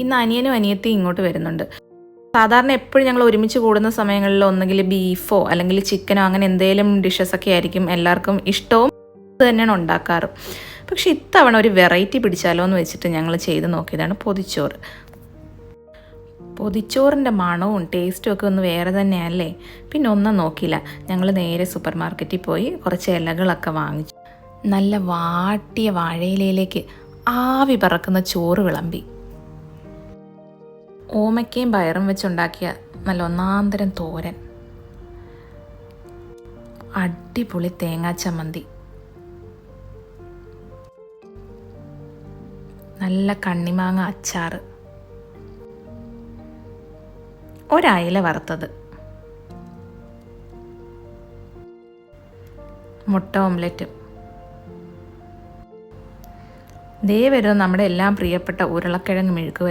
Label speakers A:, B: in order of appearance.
A: ഇന്ന് അനിയനും അനിയത്തിയും ഇങ്ങോട്ട് വരുന്നുണ്ട്. സാധാരണ എപ്പോഴും ഞങ്ങൾ ഒരുമിച്ച് കൂടുന്ന സമയങ്ങളിൽ ഒന്നെങ്കിൽ ബീഫോ അല്ലെങ്കിൽ ചിക്കനോ അങ്ങനെ എന്തെങ്കിലും ഡിഷസൊക്കെ ആയിരിക്കും എല്ലാവർക്കും ഇഷ്ടവും ഇത് തന്നെയാണ് ഉണ്ടാക്കാറ്. പക്ഷെ ഇത്തവണ ഒരു വെറൈറ്റി പിടിച്ചാലോ എന്ന് വെച്ചിട്ട് ഞങ്ങൾ ചെയ്ത് നോക്കിയതാണ് പൊതിച്ചോറ്. പൊതിച്ചോറിൻ്റെ മണവും ടേസ്റ്റും ഒക്കെ ഒന്ന് വേറെ തന്നെയല്ലേ. പിന്നെ ഒന്നും നോക്കിയില്ല, ഞങ്ങൾ നേരെ സൂപ്പർ മാർക്കറ്റിൽ പോയി കുറച്ച് ഇലകളൊക്കെ വാങ്ങിച്ചു. നല്ല വാട്ടിയ വാഴയിലയിലേക്ക് ആവി പറക്കുന്ന ചോറ് വിളമ്പി. ഓമയ്ക്കയും പയറും വെച്ചുണ്ടാക്കിയ നല്ല ഒന്നാന്തരം തോരൻ, അടിപൊളി തേങ്ങാ ചമ്മന്തി, നല്ല കണ്ണിമാങ്ങ അച്ചാറ്, ഒരയില വറുത്തത്, മുട്ട ഓംലെറ്റും. ദേ വരുന്ന നമ്മുടെ എല്ലാം പ്രിയപ്പെട്ട ഉരുളക്കിഴങ്ങ് മെഴുക്ക് വരട്ടി.